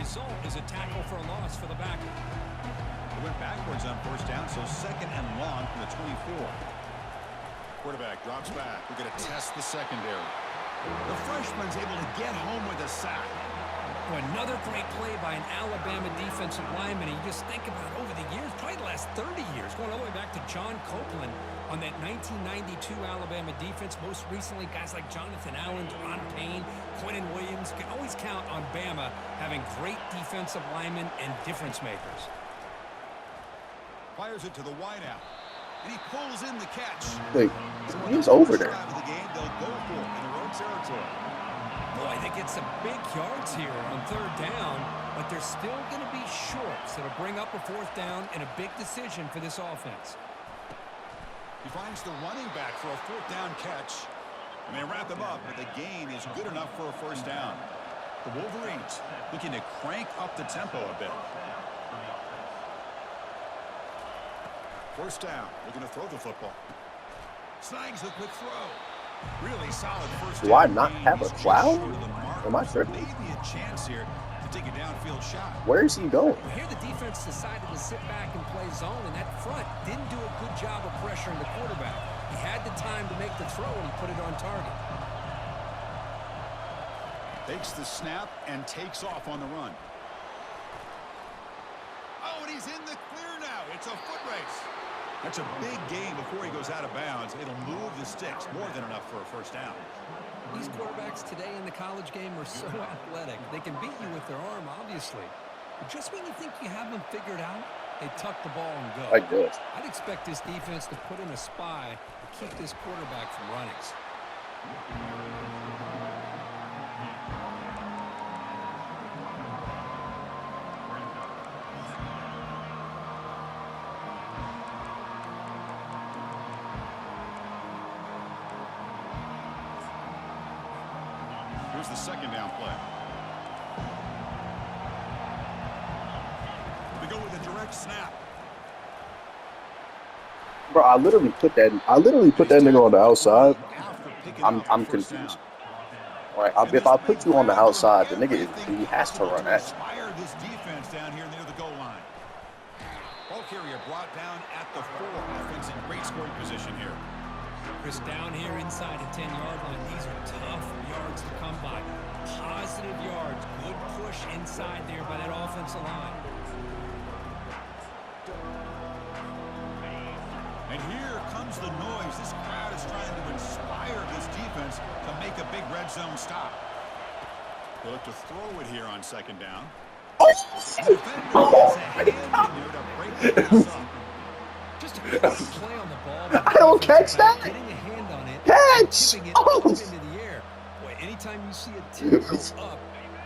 result is a tackle for a loss for the backer. It went backwards on first down, so second and long from the 24. Quarterback drops back. We're going to test the secondary. The freshman's able to get home with a sack. Well, another great play by an Alabama defensive lineman. And you just think about over the years, probably the last 30 years, going all the way back to John Copeland on that 1992 Alabama defense. Most recently, guys like Jonathan Allen, Ron Payne, Quentin Williams. Can always count on Bama having great defensive linemen and difference makers. Fires it to the wideout. And he pulls in the catch. Wait, he's over there. The game, they'll go for it in the road territory. Boy, they get some big yards here on third down, but they're still going to be short, so to bring up a fourth down and a big decision for this offense. He finds the running back for a fourth down catch. And they wrap him up, but the gain is good enough for a first down. The Wolverines looking to crank up the tempo a bit. First down, looking to throw the football. Snags the quick throw. Really solid first down. Do I not have a cloud? Am I tripping? Maybe a chance here to take a downfield shot. Where is he going? Well, here the defense decided to sit back and play zone, and that front didn't do a good job of pressuring the quarterback. He had the time to make the throw, and he put it on target. Takes the snap and takes off on the run. Oh, and he's in the clear now. It's a foot race. That's a big gain before he goes out of bounds. It'll move the sticks more than enough for a first down. These quarterbacks today in the college game are so athletic. They can beat you with their arm, obviously. But just when you think you have them figured out, they tuck the ball and go. I guess. I'd expect this defense to put in a spy to keep this quarterback from running. Here's the second down play. They go with a direct snap. Bro, I literally put that nigga on the outside. I'm confused. All right, if I put you on the outside, the nigga he has to run at you. Inspire this defense down here near the goal line. Ball carrier brought down at the 4. Offense in great scoring position here. Chris, down here inside the 10-yard line, these are tough yards to come by. Positive yards, good push inside there by that offensive line. And here comes the noise. This crowd is trying to inspire this defense to make a big red zone stop. They'll look to throw it here on second down. Just a great play on the ball. I don't catch that. Getting a hand on it. Catch! It Oh! up into the air. Boy, anytime you see a tip go up,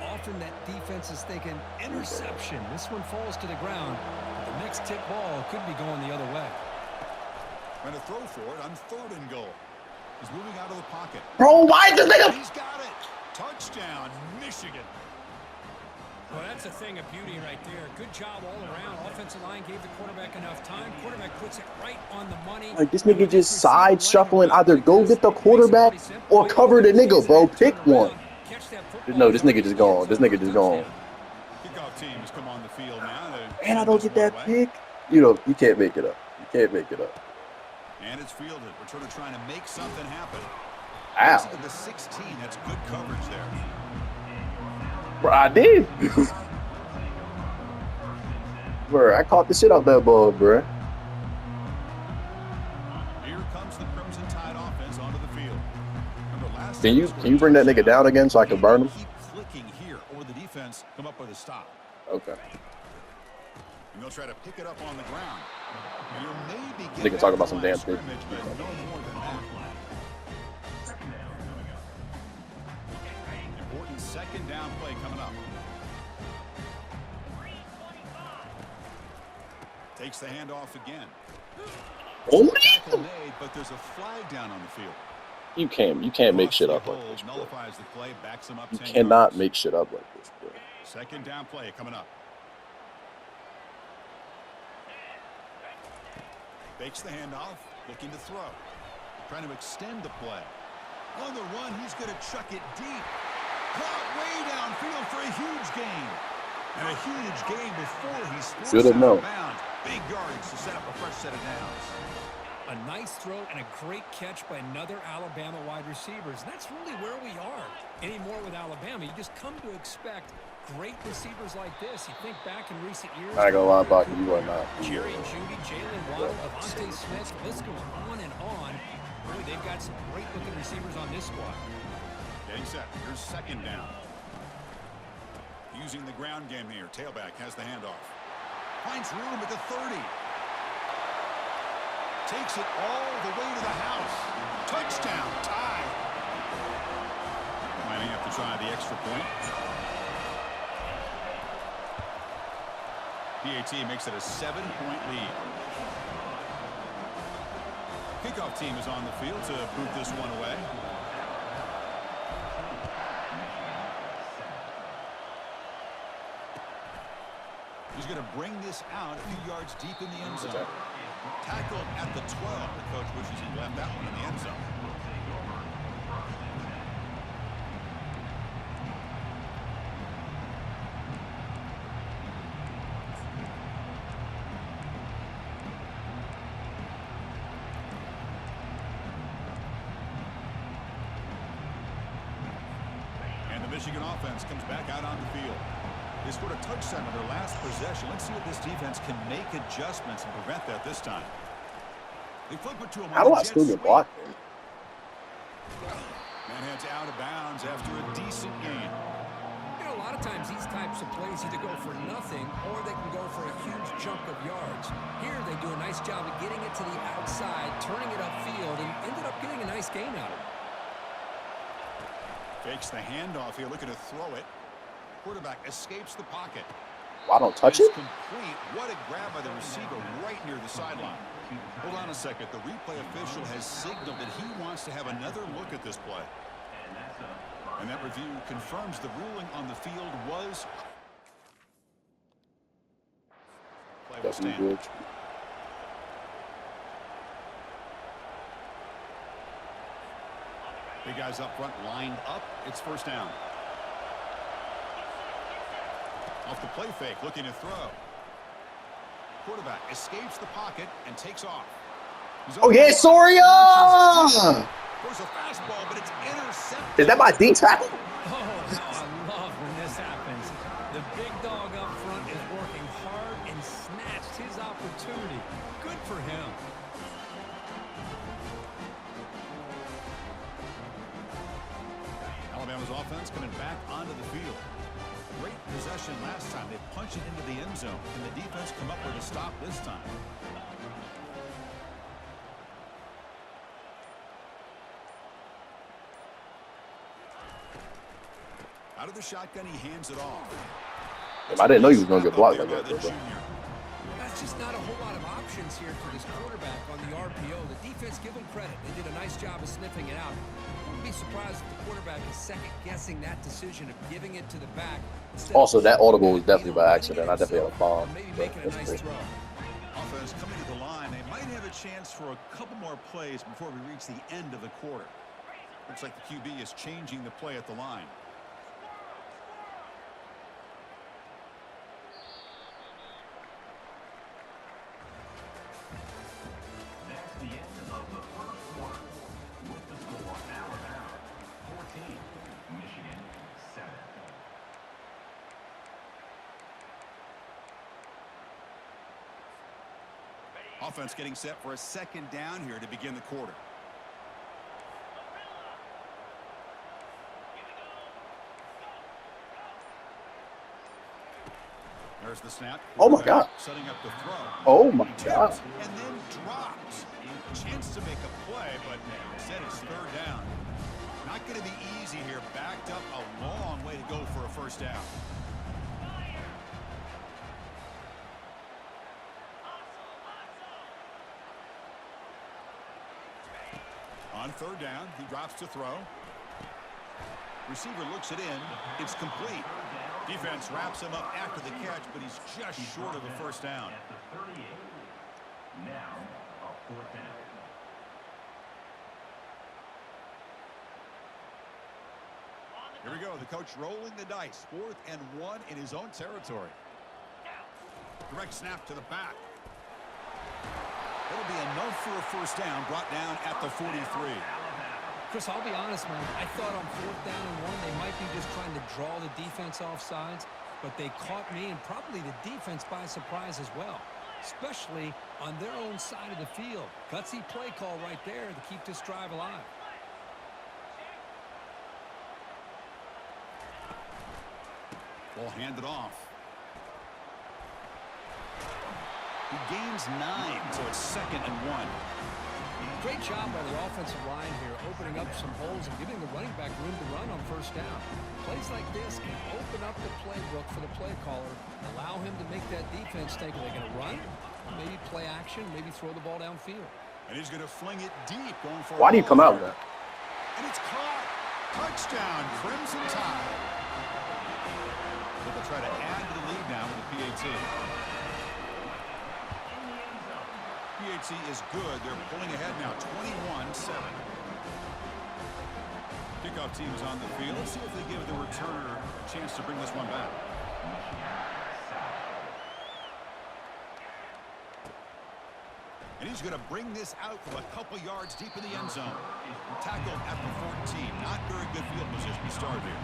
often that defense is thinking interception. This one falls to the ground. But the next tip ball could be going the other way. Trying to throw for it on third and goal. He's moving out of the pocket. Bro, why does nigga? He's got it. Touchdown, Michigan. Well, that's a thing of beauty right there. Good job all around. Offensive line gave the quarterback enough time. Quarterback puts it right on the money. Like, this nigga just side shuffling. Either go get the quarterback or cover the nigga, bro. Pick one. No, this nigga just gone. This nigga just gone. Kickoff teams come on the field now. And I don't get that pick. You know, you can't make it up. You can't make it up. And it's fielded. We're sort of trying to make something happen. Ow. The 16. That's good coverage there. Bro, I did. Bro, I caught the shit out that ball, bro. Here comes the Crimson Tide offense onto the field. Can you bring that nigga down again so I can burn him? Keep clicking here, or the defense come up with a stop. Okay. And they'll try to pick it up on the ground. They can talk about some damn thing. Important second down play coming up. Takes the handoff again. Tackle made, but there's a flag down on the field. You can't make shit up like this, bro. Nullifies the play, backs him up. You cannot make shit up like this, bro. Second down play coming up. Fakes the handoff, looking to throw. Trying to extend the play. On the run, he's going to chuck it deep. Caught way downfield for a huge gain. And a huge gain before he splits Should have out of known. bounds. Big yardage to set up a fresh set of downs. A nice throw and a great catch by another Alabama wide receivers. And that's really where we are anymore with Alabama. You just come to expect great receivers like this. You think back in recent years. I ain't gonna lie about you or not. Jerry Judy, Jalen Waddle, Devontae Smith, the list going on and on. Boy, they've got some great-looking receivers on this squad. Getting set. Here's second down. Using the ground game here. Tailback has the handoff. Finds room at the 30. Takes it all the way to the house. Touchdown. Tie. Might have to try the extra point. PAT makes it a 7-point lead. Kickoff team is on the field to boot this one away. He's going to bring this out a few yards deep in the end zone. Tackled at the 12. The coach wishes he left that one in the end zone. And the Michigan offense comes back out on the field. They scored a touchdown on their last possession. Let's see if this defense can make adjustments and prevent that this time. They flip it to him. How do I still get blocked? Man heads out of bounds after a decent gain. You know, a lot of times these types of plays either go for nothing or they can go for a huge chunk of yards. Here they do a nice job of getting it to the outside, turning it upfield, and ended up getting a nice gain out of it. Fakes the handoff here, looking to throw it. Quarterback escapes the pocket. Why don't touch it? Complete. What a grab by the receiver right near the sideline. Hold on a second. The replay official has signaled that he wants to have another look at this play. And that review confirms the ruling on the field was. Play will stand. Good. Big guys up front lined up. It's first down. Off the play fake, looking to throw. Quarterback escapes the pocket and takes off. Oh, yeah, Soria! There's a fastball, but it's intercepted. Is that my D tackle? Oh, I love when this happens. The big dog up front is working hard and snatched his opportunity. Good for him. Alabama's offense coming back onto the field. Great possession last time. They punched it into the end zone. Can the defense come up with a stop this time? Out of the shotgun, he hands it off. I didn't know you was going to get blocked like that, bro. That's just not a whole lot of options here for this quarterback on the RPO. The defense, give them credit. They did a nice job of sniffing it out. I wouldn't be surprised if the quarterback is second-guessing that decision of giving it to the back. Also, that audible was definitely by accident. I definitely had a bomb. Maybe making a nice throw. Offense coming to the line. They might have a chance for a couple more plays before we reach the end of the quarter. Looks like the QB is changing the play at the line. Offense getting set for a second down here to begin the quarter. There's the snap. Oh, my God. Setting up the throw. Oh, my God. And then drops. Chance to make a play, but instead it's third down. Not going to be easy here. Backed up a long way to go for a first down. On third down, he drops to throw. Receiver looks it in. It's complete. Defense wraps him up after the catch, but he's just short of a first down. Now, a fourth down. Here we go. The coach rolling the dice. 4th and 1 in his own territory. Direct snap to the back. It'll be enough for a first down, brought down at the 43. Chris, I'll be honest, man. I thought on 4th down and 1, they might be just trying to draw the defense off sides, but they caught me and probably the defense by surprise as well, especially on their own side of the field. Gutsy play call right there to keep this drive alive. Ball handed off. He gains 9, so it's 2nd and 1. Great job by the offensive line here, opening up some holes and giving the running back room to run on first down. Plays like this can open up the playbook for the play caller, allow him to make that defense think, are they going to run? Maybe play action, maybe throw the ball downfield. And he's going to fling it deep, going for. Why do you come out with that? And it's caught. Touchdown, Crimson Tide. They'll try to add to the lead now with the PAT. PAT is good. They're pulling ahead now, 21-7. Kickoff team is on the field. Let's see if they give the returner a chance to bring this one back. And he's going to bring this out from a couple yards deep in the end zone. Tackled at the 14. Not very good field position to start here.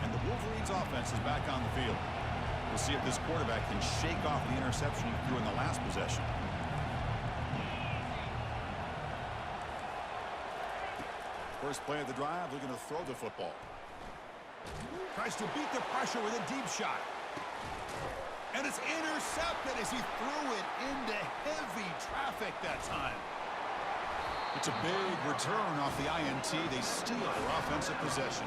And the Wolverines offense is back on the field. We'll see if this quarterback can shake off the interception he threw in the last possession. First play of the drive, looking to throw the football. Tries to beat the pressure with a deep shot. And it's intercepted as he threw it into heavy traffic that time. It's a big return off the INT. They steal their offensive possession.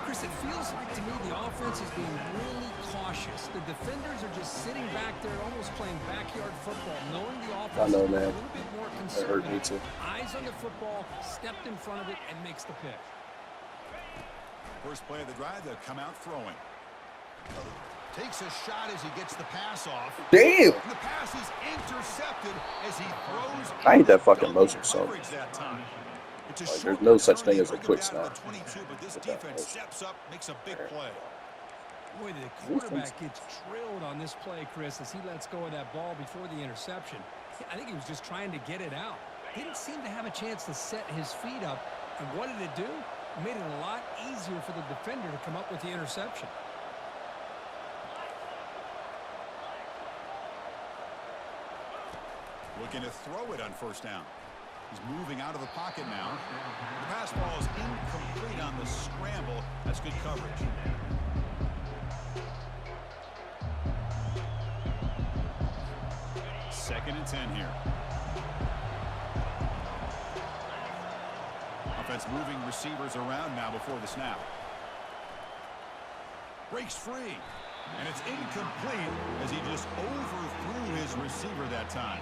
Chris, it feels like to me the offense is being really cautious. The defenders are just sitting back there almost playing backyard football, knowing the offense is a little bit more conservative. That hurt me too. Eyes on the football, stepped in front of it, and makes the pick. First play of the drive, they'll come out throwing. Takes a shot as he gets the pass off. Damn! And the pass is intercepted as he throws. I hate that fucking motion so. That time. Like, there's no such thing as a quick snap. 22, but this defense steps up, makes a big play. Boy, the quarterback gets drilled on this play, Chris, as he lets go of that ball before the interception. I think he was just trying to get it out. Didn't seem to have a chance to set his feet up. And what did it do? It made it a lot easier for the defender to come up with the interception. Looking to throw it on first down. He's moving out of the pocket now. The pass ball is incomplete on the scramble. That's good coverage. Second and 10 here. Offense moving receivers around now before the snap. Breaks free. And it's incomplete as he just overthrew his receiver that time.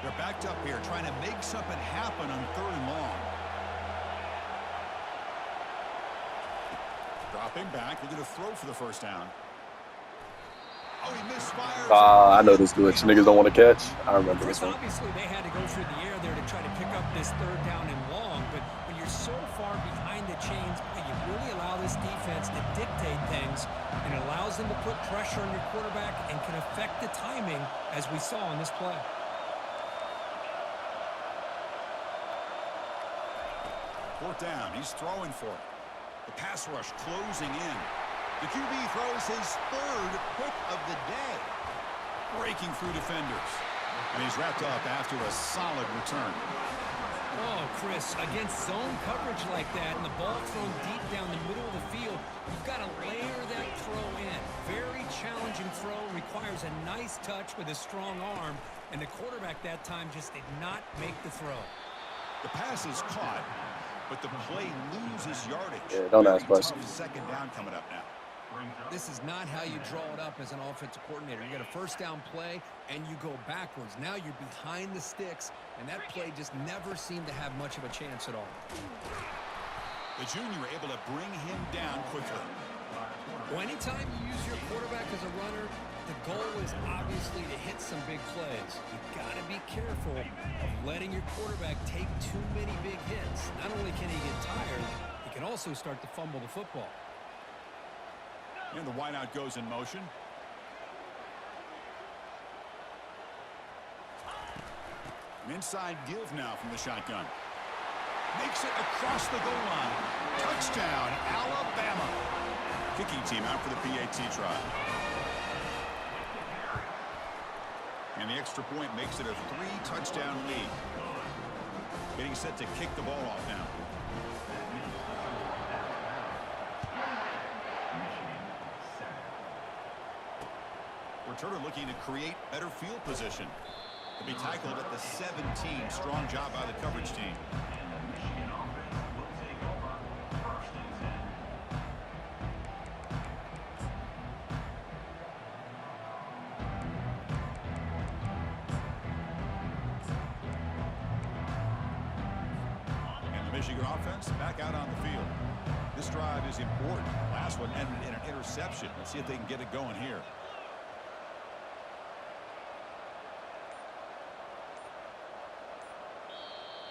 They're backed up here, trying to make something happen on 3rd and long. Dropping back, they're going to throw for the first down. Oh, he misfires. I know this glitch. Niggas don't want to catch. I remember this one. Obviously, they had to go through the air there to try to pick up this 3rd down and long, but when you're so far behind the chains, you really allow this defense to dictate things, and it allows them to put pressure on your quarterback and can affect the timing, as we saw in this play. Fourth down, he's throwing for it. The pass rush closing in. The QB throws his 3rd pick of the day. Breaking through defenders. And he's wrapped up after a solid return. Oh, Chris, against zone coverage like that and the ball thrown deep down the middle of the field, you've got to layer that throw in. Very challenging throw, requires a nice touch with a strong arm, and the quarterback that time just did not make the throw. The pass is caught, but the play loses yardage. Yeah, don't ask questions. Second down coming up now. This is not how you draw it up as an offensive coordinator. You got a first down play, and you go backwards. Now you're behind the sticks, and that play just never seemed to have much of a chance at all. The junior able to bring him down quickly. Well, anytime you use your quarterback as a runner, the goal is obviously to hit some big plays. You've got to be careful of letting your quarterback take too many big hits. Not only can he get tired, he can also start to fumble the football. And the wideout goes in motion. An inside give now from the shotgun. Makes it across the goal line. Touchdown, Alabama. Kicking team out for the PAT try. And the extra point makes it a 3-touchdown lead. Getting set to kick the ball off now. Returner looking to create better field position. To be tackled at the 17. Strong job by the coverage team. And the Michigan offense back out on the field. This drive is important. Last one ended in an interception. Let's see if they can get it going here.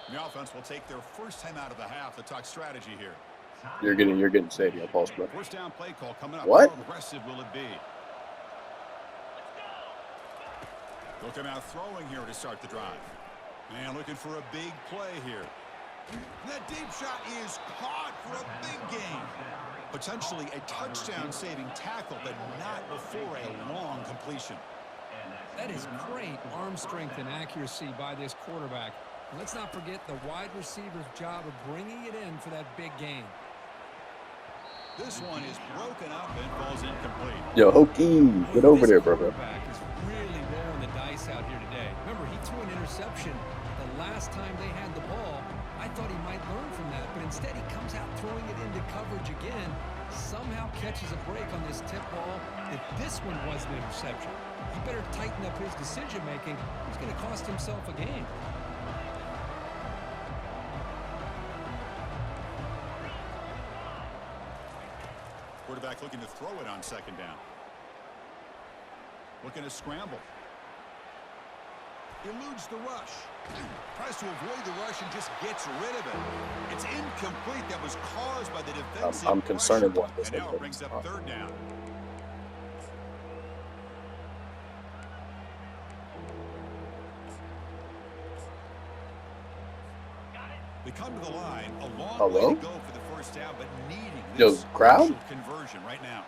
The offense will take their first time out of the half to talk strategy here. You're getting stadium pulse, bro. First down play call coming up. What? How aggressive will it be? They'll come out throwing here to start the drive. And looking for a big play here. And that deep shot is caught for a big gain. Potentially a touchdown-saving tackle, but not before a long completion. That is great arm strength and accuracy by this quarterback. And let's not forget the wide receiver's job of bringing it in for that big gain. This one is broken up and falls incomplete. Yo, Hokie, get over there, bro. This quarterback is really rolling the dice out here today. Remember, he threw an interception the last time they had the ball. I thought he might learn from that, but instead he comes out throwing it into coverage again, somehow catches a break on this tip ball. If this one was an interception, he better tighten up his decision-making. He's going to cost himself a game. Quarterback looking to throw it on second down. Looking to scramble. Eludes the rush. Tries to avoid the rush and just gets rid of it. It's incomplete. That was caused by the defensive I'm concerned pressure. about this. And now it brings up third down. They come to the line. A long way to go for the first down, but needing this crowd conversion right now.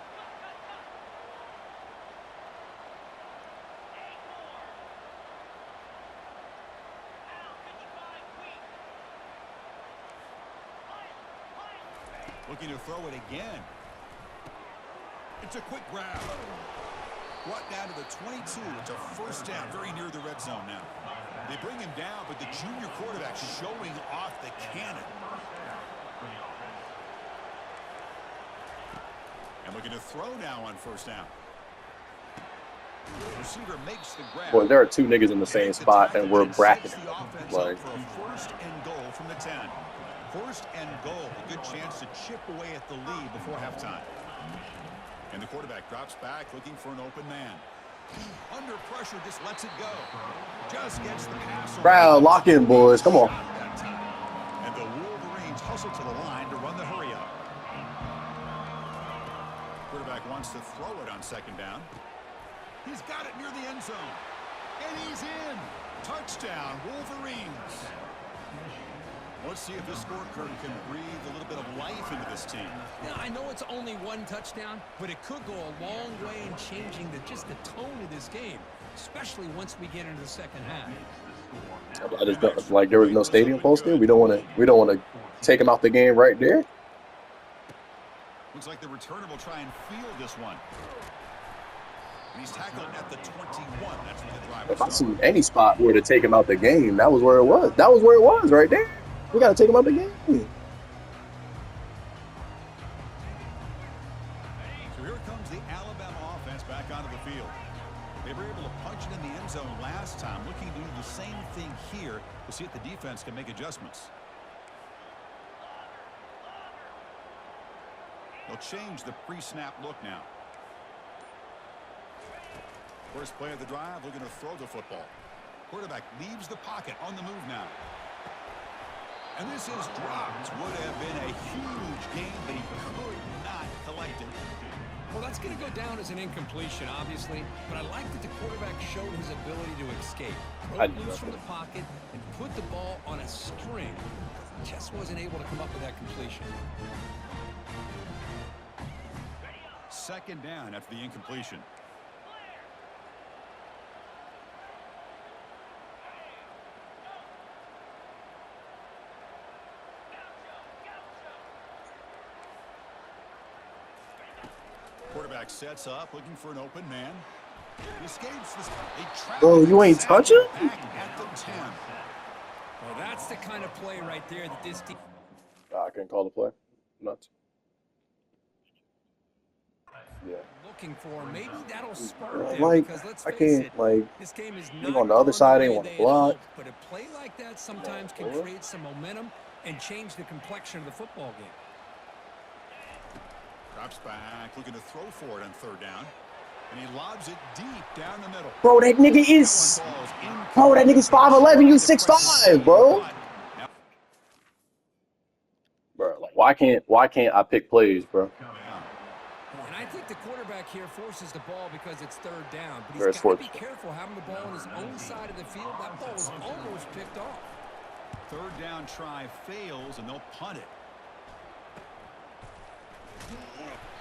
Looking to throw it again. It's a quick grab. Brought down to the 22. It's a first down, very near the red zone now. They bring him down, but the junior quarterback showing off the cannon. And looking to throw now on first down. The receiver makes the grab. Boy, there are two niggas in the same spot, and we're bracketing them. Like, for a first and goal from the 10. First and goal, a good chance to chip away at the lead before halftime. And the quarterback drops back, looking for an open man. Under pressure, just lets it go. Just gets the pass. Crowd, lock in, boys. Come on. And the Wolverines hustle to the line to run the hurry up. Quarterback wants to throw it on second down. He's got it near the end zone. And he's in. Touchdown, Wolverines. Let's see if this scorecard can breathe a little bit of life into this team. Yeah, I know it's only one touchdown, but it could go a long way in changing just the tone of this game, especially once we get into the second half. I just don't, like, there was no stadium post there. We don't want to take him out the game right there. Looks like the returner will try and field this one. And he's tackled at the 21. That's where the drive. If I see any spot where to take him out the game, that was where it was. That was where it was right there. We got to take him out the game. So here comes the Alabama offense back onto the field. They were able to punch it in the end zone last time, looking to do the same thing here to see if the defense can make adjustments. They'll change the pre-snap look now. First play of the drive, looking to throw the football. Quarterback leaves the pocket on the move now. And this is dropped. Would have been a huge gain, but he could not collect it. Well, that's going to go down as an incompletion, obviously, but I like that the quarterback showed his ability to escape. Broke loose from the pocket and put the ball on a string. Just wasn't able to come up with that completion. Second down after the incompletion. Quarterback sets up, looking for an open man. He escapes this. Bro, you ain't touching? Back at the 10. Well, that's the kind of play right there that this team... I couldn't call the play. Nuts. Yeah. Looking for. Maybe that'll spark them, Like, because let's I face can't, it, like, this game is leave not on the other going side, the ain't way want to they had block. hoped, but a play like that sometimes can create some momentum and change the complexion of the football game. Drops back, looking to throw for it on third down. And he lobs it deep down the middle. Bro, that nigga is... Bro, that nigga's 5'11", you 6'5", bro. Bro, like, why can't I pick plays, bro? And I think the quarterback here forces the ball because it's third down. But Very he's got to be sports. careful having the ball on his own side of the field. That ball was almost picked off. Third down try fails, and they'll punt it.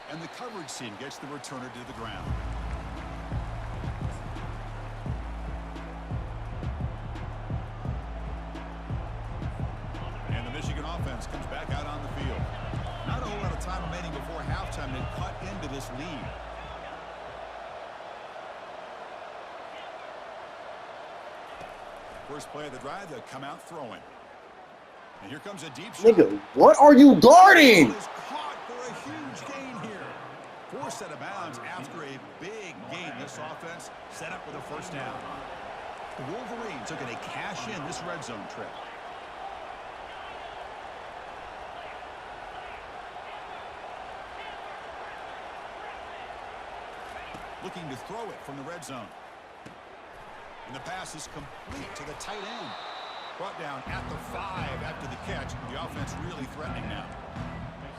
And the coverage team gets the returner to the ground. And the Michigan offense comes back out on the field. Not a whole lot of time remaining before halftime to cut into this lead. First play of the drive, they'll come out throwing. And here comes a deep shot. Nigga, what are you guarding? Is caught for a huge gain here. Forced out of bounds after a big gain. This offense set up with a first down. The Wolverines are going to cash in this red zone trip. Looking to throw it from the red zone. And the pass is complete to the tight end. Brought down at the 5 after the catch. The offense really threatening now.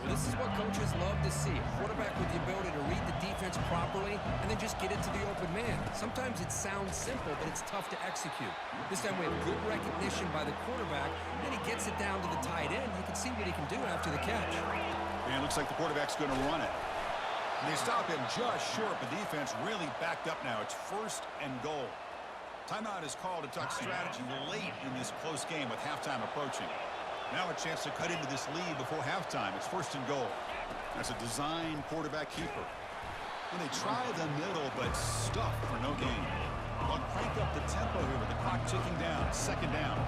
Well, this is what coaches love to see. A quarterback with the ability to read the defense properly and then just get it to the open man. Sometimes it sounds simple, but it's tough to execute. This time we have good recognition by the quarterback. Then he gets it down to the tight end. You can see what he can do after the catch. And it looks like the quarterback's going to run it. And they stop him just short. The defense really backed up now. It's first and goal. Timeout is called to talk strategy late in this close game with halftime approaching. Now a chance to cut into this lead before halftime. It's first and goal. That's a design quarterback keeper. And they try the middle, but stuff for no gain. They'll crank up the tempo here with the clock ticking down. Second down.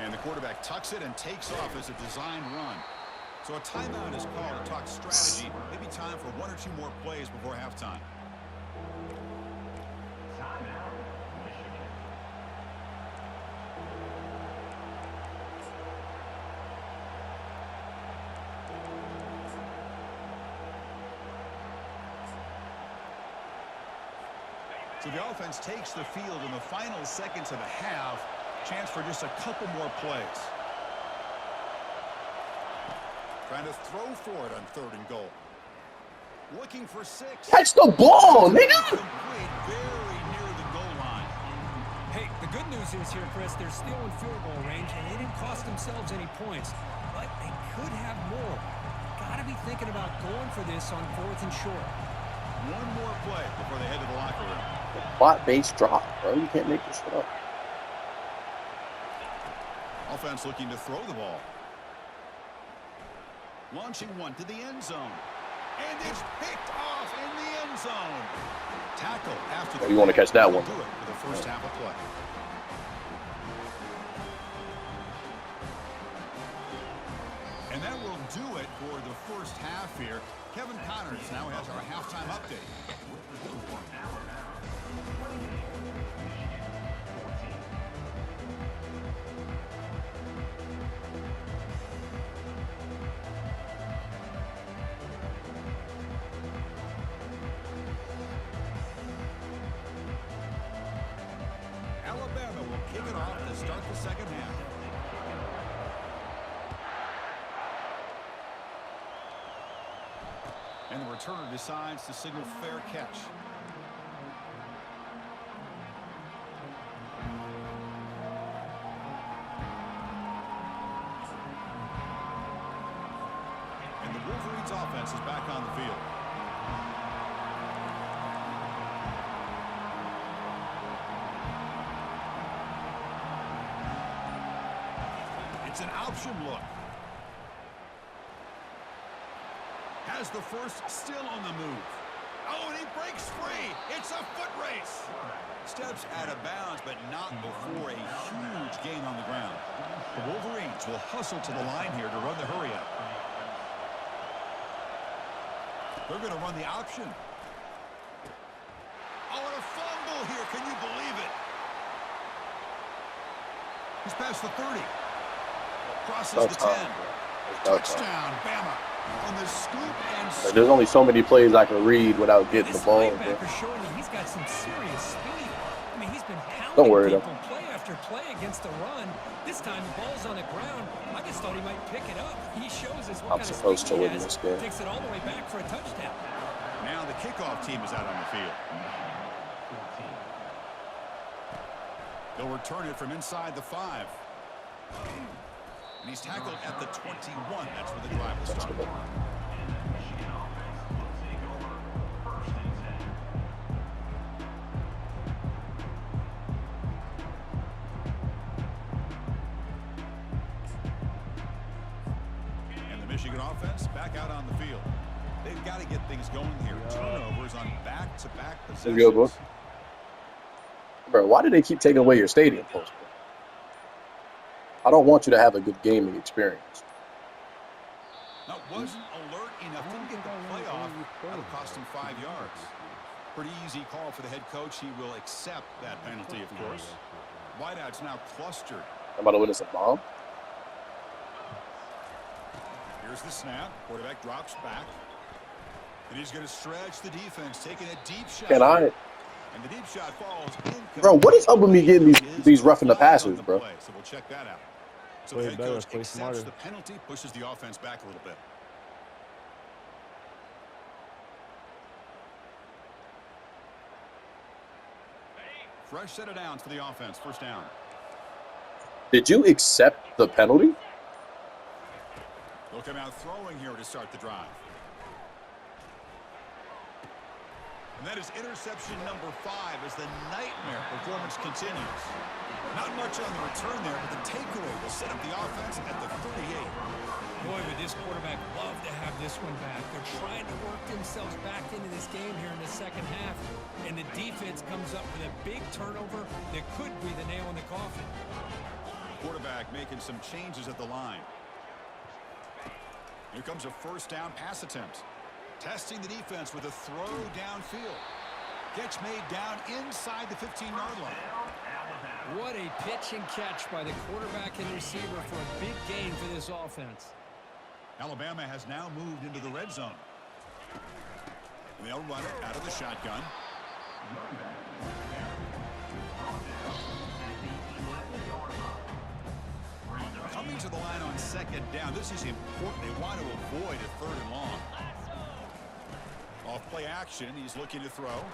And the quarterback tucks it and takes off as a design run. So a timeout is called to talk strategy. Maybe time for one or two more plays before halftime. So the offense takes the field in the final seconds of the half. Chance for just a couple more plays. Trying to throw for it on third and goal. Looking for 6. Catch the ball, nigga! Complete, very near the goal line. Hey, the good news is here, Chris, they're still in field goal range, and they didn't cost themselves any points. But they could have more. Got to be thinking about going for this on fourth and short. One more play before they head to the locker room. Bot-based drop, bro. You can't make this shit up. Offense looking to throw the ball. Launching one to the end zone. And it's picked off in the end zone. Tackle after the... You want to catch that one. Do it for the first half of play. And that will do it for the first half here. Kevin Connors now has our halftime update. Alabama will kick it off to start the second half. And the returner decides to signal fair catch. And the Wolverines offense is back on the field. It's an option look. Has the first, still on the move. Oh, and he breaks free. It's a foot race. Steps out of bounds, but not before a huge gain on the ground. The Wolverines will hustle to the line here to run the hurry up. They're going to run the option. Oh, and a fumble here. Can you believe it? He's past the 30. Crosses the 10. Touchdown, Bama. On the scoop and There's only so many plays I can read without getting the ball. Linebacker showing that he's got some serious speed. I mean, he's been pounding Don't worry, people play after play against the run. This time the ball's on the ground. I just thought he might pick it up. He shows us what I'm kind supposed of to speed win he has. this game. Takes it all the way back for a touchdown. now the kickoff team is out on the field. They'll return it from inside the 5. And he's tackled at the 21. That's where the drive will start. And the Michigan offense back out on the field. They've got to get things going here. Turnovers on back-to-back possessions. Good, bro. Bro, why do they keep taking away your stadium post? I don't want you to have a good gaming experience. That wasn't alert enough. Didn't get the playoff. That'll cost him 5 yards. Pretty easy call for the head coach. He will accept that penalty, of course. Wideout's now clustered. I'm about to witness a bomb. Here's the snap. Quarterback drops back. And he's going to stretch the defense, taking a deep shot. Can I? And the deep shot falls incomplete. Bro, what is up with me getting these roughing the passers, bro? So we'll check that out. So the head coach accepts the penalty, pushes the offense back a little bit. Fresh set of downs for the offense. First down. Did you accept the penalty? They'll come out throwing here to start the drive. And that is interception number 5 as the nightmare performance continues. Not much on the return there, but the takeaway will set up the offense at the 38. Boy, would this quarterback love to have this one back. They're trying to work themselves back into this game here in the second half. And the defense comes up with a big turnover that could be the nail in the coffin. Quarterback making some changes at the line. Here comes a first down pass attempt. Testing the defense with a throw downfield. Catch made down inside the 15-yard line. What a pitch and catch by the quarterback and receiver for a big gain for this offense. Alabama has now moved into the red zone. They'll run it out of the shotgun. Coming to the line on second down. This is important. They want to avoid a 3rd and long. Off play action. He's looking to throw.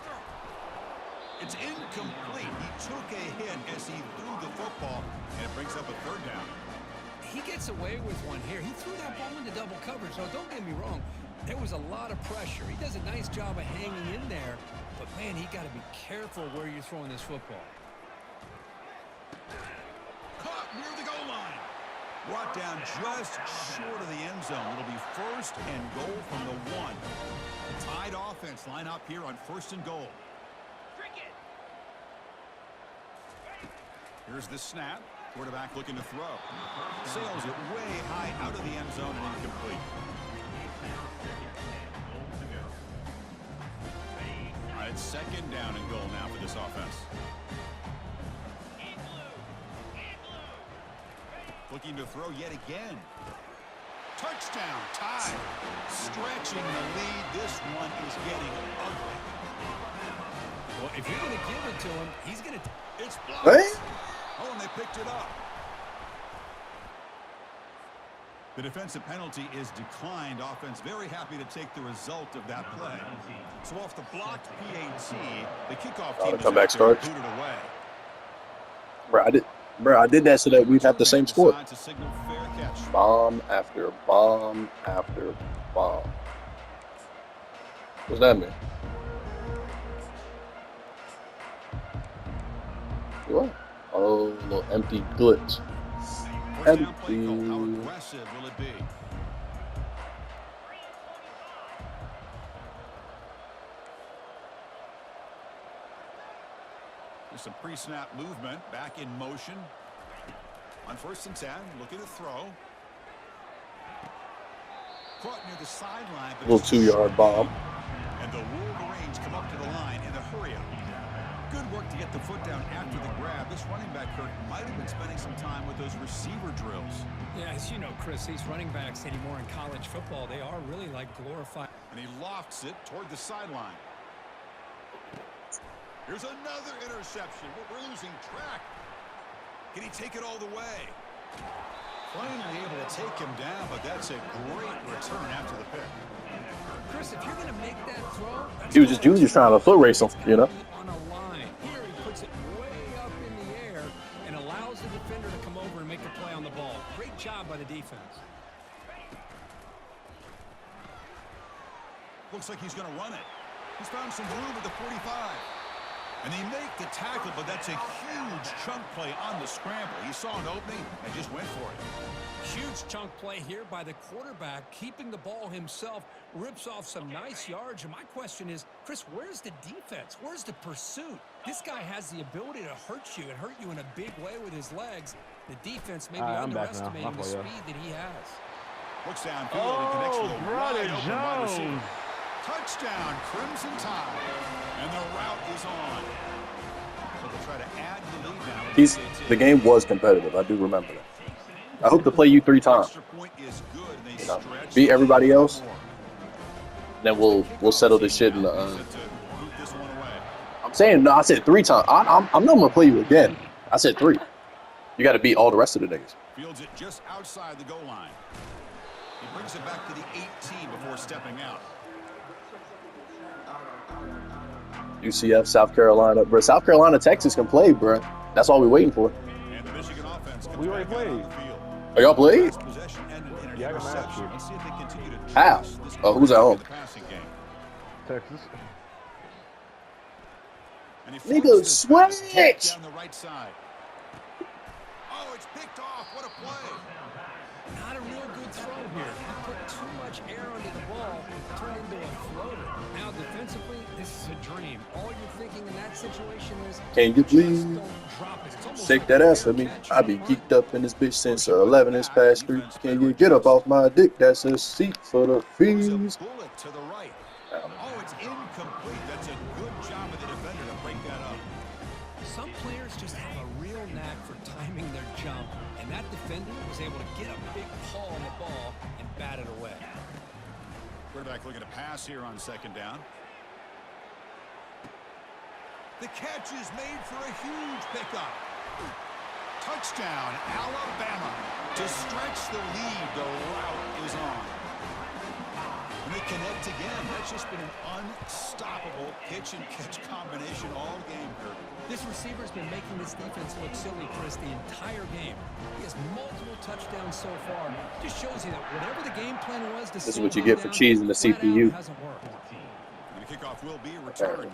It's incomplete. He took a hit as he threw the football, and it brings up a 3rd down. He gets away with one here. He threw that ball into double coverage. So don't get me wrong. There was a lot of pressure. He does a nice job of hanging in there. But, man, he got to be careful where you're throwing this football. Caught near the goal line. Brought down just short of the end zone. It'll be 1st and goal from the 1. The Tide offense line up here on 1st and goal. Here's the snap. Quarterback looking to throw. Sails it way high out of the end zone and incomplete. All right, 2nd down and goal now for this offense. Looking to throw yet again. Touchdown, Tide. Stretching the lead. This one is getting ugly. Well, if you're going to give it to him, he's going to... It's blocked. Hey? Oh, and they picked it up. The defensive penalty is declined. Offense very happy to take the result of that play. So off the blocked PAT, the kickoff team is comeback starts. booted away. Bro, I did that so that we'd have the same score. To signal fair catch. Bomb after bomb after bomb. What's that mean? What? Oh, a little empty glitch. First down play call. How aggressive will it be? There's some pre-snap movement. Back in motion. On 1st and 10. Looking to throw. Caught near the sideline. Little 2-yard bomb. And the Wolverines come up to the line in a hurry-up. Good work to get the foot down after the grab. This running back, Kirk, might have been spending some time with those receiver drills. Yeah, as you know, Chris, these running backs anymore in college football, they are really like glorified. And he lofts it toward the sideline. Here's another interception. We're losing track. Can he take it all the way? Finally able to take him down, but that's a great return after the pick. Chris, if you're going to make that throw, He was just trying to foot race him, you know. On a line. Here he puts it way up in the air and allows the defender to come over and make a play on the ball. Great job by the defense. Looks like he's going to run it. He's found some room at the 45. And they make the tackle, but that's a huge chunk play on the scramble. He saw an opening and just went for it. Huge chunk play here by the quarterback, keeping the ball himself, rips off some nice yards. And my question is, Chris, where's the defense? Where's the pursuit? This guy has the ability to hurt you and hurt you in a big way with his legs. The defense may be underestimating the speed that he has. Looks downfield and connects with a wide open wide receiver. Touchdown, Crimson Tide. And the route is on. So they'll try to add the lead now. The game was competitive. I do remember that. I hope to play you 3 times. You know, beat everybody else. Then we'll settle this shit in the. I'm saying no. I said 3 times. I'm not gonna play you again. I said 3. You got to beat all the rest of the niggas. Fields it just outside the goal line. He brings it back to the 18 before stepping out. UCF, South Carolina, bro. South Carolina, Texas can play, bro. That's all we're waiting for. And the Michigan offense We already played. Oh, y'all played? Yeah, I got mad at you. How? Oh, who's at home? Texas. Nigga, switch! Down the right side. Oh, it's picked off. What a play. Not a real good throw here. He put too much air under the ball, turned into a floater. Now, defensively, this is a dream. All you're thinking in that situation is, Can you please don't drop it. It's almost shake like that a ass for me? catch I be and geeked up in this bitch since 11 is past 3. Can you get up off my dick? That's a seat for the fees. Bullet to the right. Oh, it's incomplete. That's a good job of the defender to break that up. Some players just have a real knack for timing their jump, and that defender was able to get a big paw on the ball and bat it away. Quarterback looking to pass here on 2nd down. The catch is made for a huge pickup. Touchdown, Alabama. To stretch the lead, the route is on. And they connect again. That's just been an unstoppable pitch-and-catch combination all game, Kirby. This receiver's been making this defense look silly, Chris, the entire game. He has multiple touchdowns so far. Just shows you that whatever the game plan was, This is what you get for cheesing the CPU. Hasn't worked. And the kickoff will be returned.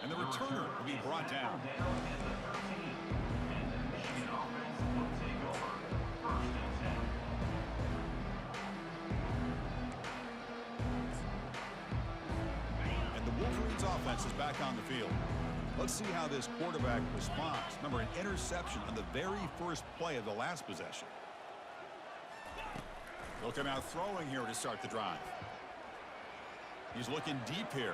And the returner will be brought down. And the Wolverines offense is back on the field. Let's see how this quarterback responds. Remember, an interception on the very first play of the last possession. He'll come out throwing here to start the drive. He's looking deep here.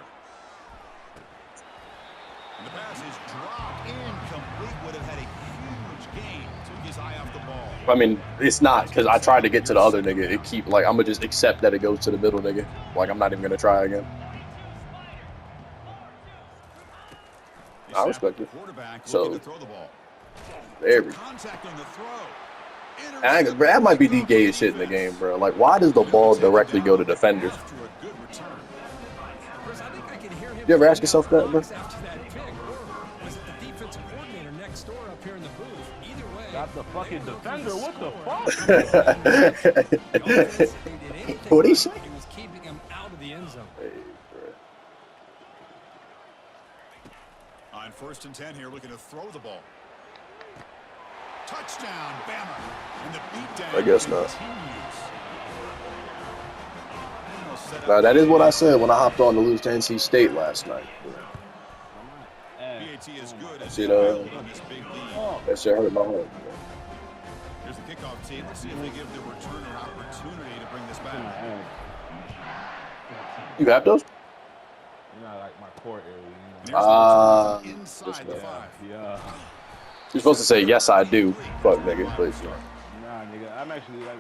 And the pass is dropped incomplete. Would have had a huge gain. Took his eye off the ball. I mean, it's not because I tried to get to the other nigga. I'm gonna just accept that it goes to the middle nigga. Like, I'm not even gonna try again. I snap. respect it. Quarterback looking to So throw the ball. there we go. Contact on the throw. Bro, that might be the gayest shit in the game, bro. Like, why does the ball directly go to defenders? After a good return. Chris, I think I can hear him You ever ask throwing yourself that, bro? out after that pick, or was it the defensive coordinator next door up here in the booth? Either way, Got the fucking defender. What the fuck? What'd he say? He was keeping him out of the end zone. Hey, bro. On 1st and 10 here, looking to throw the ball. Touchdown, Bama. And the beatdown I guess not. continues. Now, that is what I said when I hopped on to lose to NC State last night. PAT is good as See they that? build on this big lead. That shit hurt my heart. Here's the kickoff team. Let's see if they give the returner an opportunity to bring this back. You have those? You know, like my core area. And here's the return inside the 5. Yeah. You're supposed to say, yes, I do. Fuck, nigga, please. Nah, nigga. I'm actually like.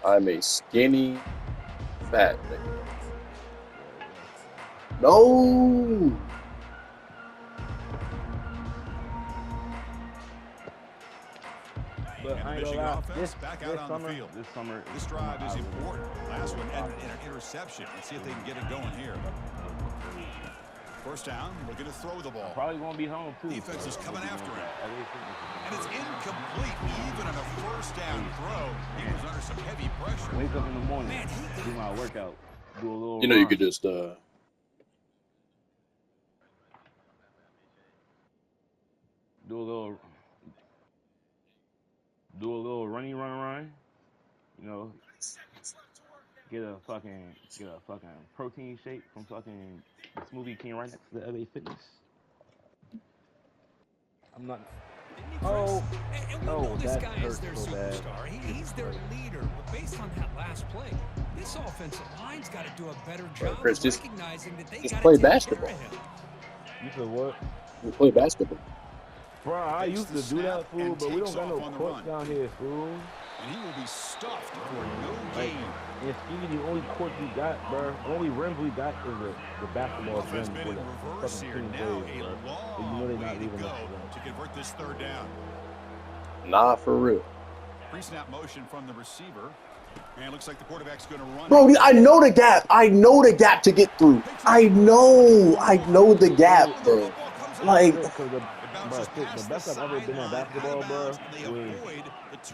I'm a skinny, fat nigga. No! But I ain't Michigan gonna lie. offense back out on the field. This summer. This drive is important. Last one ended in an interception. Let's see if they can get it going here. 1st down, looking to throw the ball. Probably gonna be home too. Defense is coming after him. And it's incomplete. Even on a 1st down throw, he was under some heavy pressure. Wake up in the morning, do my workout, do a little. You know, you run. could just, do a little run. You know, get a fucking protein shake from fucking the Smoothie King right next to the LA Fitness. I'm not. Oh, And we know this that guy hurts is their so bad. superstar. He's their leader. But based on that last play, this offensive line's got to do a better job Chris, of just recognizing that they just got play to take basketball. care of him. You said what? you play basketball. Bro, I used to do that, fool, but we don't got no courts down here, fool. And he will be stuffed for no gain. And Stevie, the only court we got, bro, the only rims we got is the basketball Offense rim been for in the reverse fucking here. team Now plays, a bro. long And you know they're not way to leaving go us alone. to convert this 3rd down. Nah, for real. Pre-snap motion from the receiver. And looks like the quarterback's going to run. Bro, I know the gap. I know the gap to get through. I know the gap, bro. Like, The best I've ever been at basketball, bro, was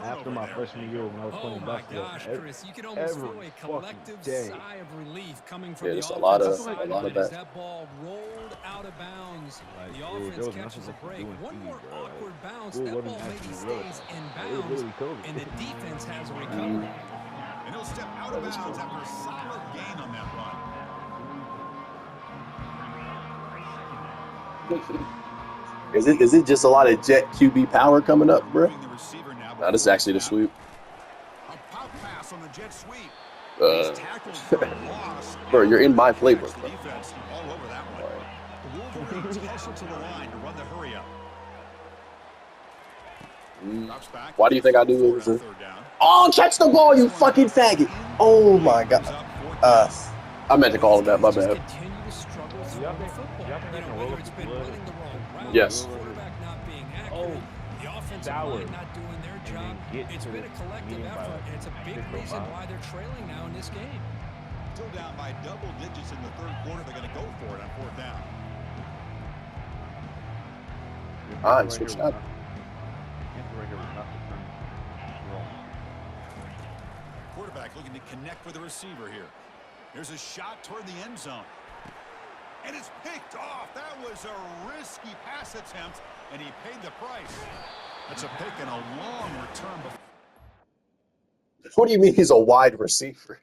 after my freshman year when I was Oh playing my basketball. gosh, Chris, you can almost feel a collective day. sigh of relief coming from Yeah, the it's a lot of- offensive a lot of sideline as that. that ball rolled out of bounds. Like, The dude, there offense was catches a nothing break. to do in One Stevie, more bro. awkward bounce, Dude that wasn't ball maybe actually real. stays in Like, it was bounds, literally COVID. and the defense has a recovery. And he'll step out of bounds after a solid gain on that run. is it just a lot of jet QB power coming up, bro? Moving the receiver now Nah, this is actually the sweep. A pop pass on the jet sweep. Uh, He's tackled for a loss. Bro, you're in my playbook, The bro. defense all over that one. The Wolverines hustle to the line to run the hurry up. Drops back. Why do you think I do Forward this? on 3rd down. Oh, catch the ball, you fucking faggot. Oh, my God. Brings up 4th down. I meant to call him that, my Just bad. continue to struggle Y'all throwing the think- football. y'all think You they know, can whether roll it's up been the blood? running the wrong route, Yes. the quarterback not being Oh, accurate, the offensive sour. line not doing their And job. then get It's to been the a collective medium effort, by and it's a big 6 or reason 5. why they're trailing now in this game. Still down by double digits in the 3rd quarter. They're going to go for it on 4th down. Ah, he switched up. Quarterback looking to connect with the receiver here. There's a shot toward the end zone. And it's picked off. That was a risky pass attempt, and he paid the price. That's a pick and a long return. What do you mean he's a wide receiver?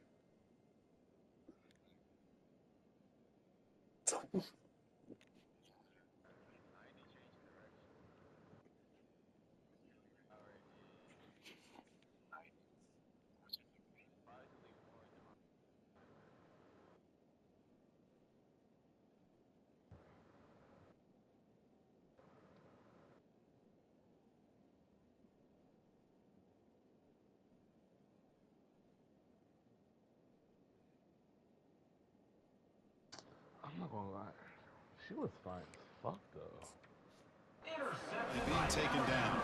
She was fine as fuck though. Being taken down.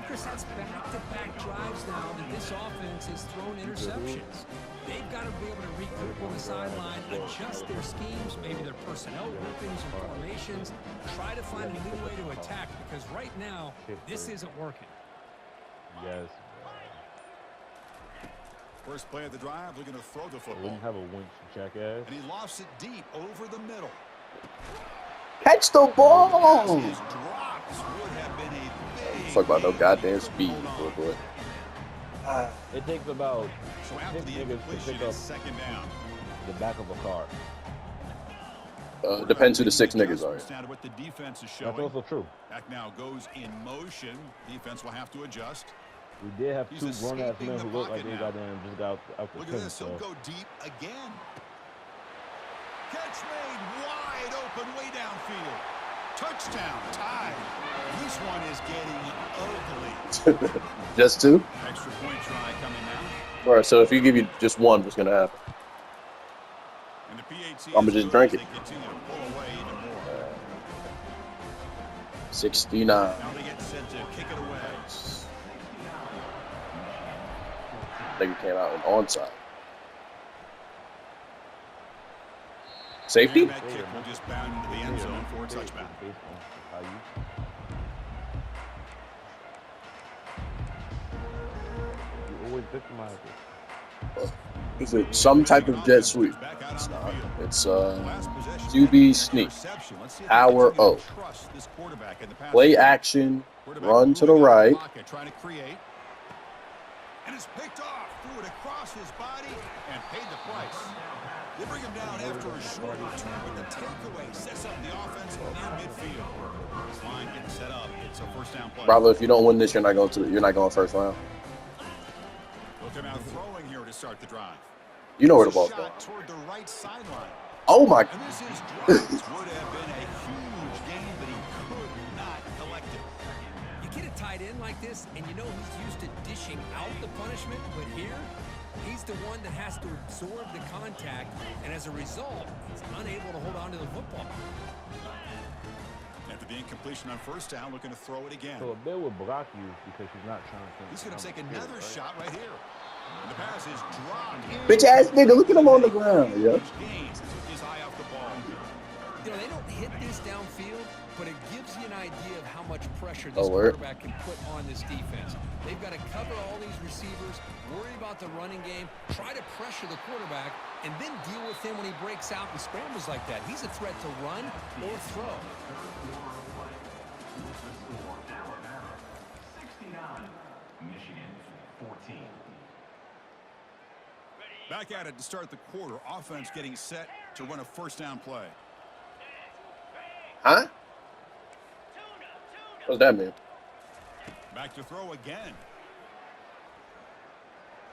Chris, that's back-to-back drives now that this offense has thrown interceptions. They've got to be able to regroup on the sideline, adjust their schemes, maybe their personnel groupings and formations, try to find a new way to attack because right now, this isn't working. Yes. First play of the drive, looking to throw the I football. wouldn't have a winch, jackass. And he lofts it deep over the middle. Catch the ball. His drops would have been a big Fuck about no goddamn speed, boy. It takes about So after 6 the niggas to incompletion, pick up it's second down. the back of a car. Depends who the 6 niggas are. Down to what the defense is That's showing. also true. Back now goes in motion. Defense will have to adjust. We did have He's 2 grown-ass escaping men the who look like pocket they now. goddamn just got out the Look at pen, this. He'll so. go deep again. Catch made wide open way downfield. Touchdown tied. This one is getting ugly. Just 2? Extra point try coming now. Alright, so if you give you just 1, what's gonna happen? And the PAT I'ma is just good drink as it. they continue to pull away even more. 69. Now they get set to kick it away. Nigga came out and onside. Safety? And that kick will just bound into the end zone for a touchback. You always victimize it. Is it some type of jet sweep? It's not. It's QB sneak. Power O. Play action. Run to the right. Trying to create. And it's picked off. Threw it across his body and paid the price. They bring him down after a short return, but the takeaway sets up the offense near midfield. This line getting set up. It's a first down play. Bravo, if you don't win this, you're not going first round. Looking out throwing here to start the drive. You know where the ball's going. Toward the right sideline. Oh my! And this is dropped. Would have been a huge gain, but he could not collect it. You get a tight end like this, and you know he's used to dishing out the punishment, but here, he's the one that has to absorb the contact, and as a result, he's unable to hold on to the football. After the incompletion on first down, looking to throw it again. So a bill would block you because she's not trying to. He's going to take another shot right here. And the pass is dropped. Bitch ass nigga, look at him on the ground. Yeah. Gaines took his eye off the ball. You know, they don't hit this downfield, but it gives you an idea of how much pressure this word. quarterback can put on this defense. They've got to cover all these receivers, worry about the running game, try to pressure the quarterback, and then deal with him when he breaks out and scrambles like that. He's a threat to run or throw. Back at it to start the quarter. Offense getting set to run a first down play. Huh? What's that mean? Back to throw again.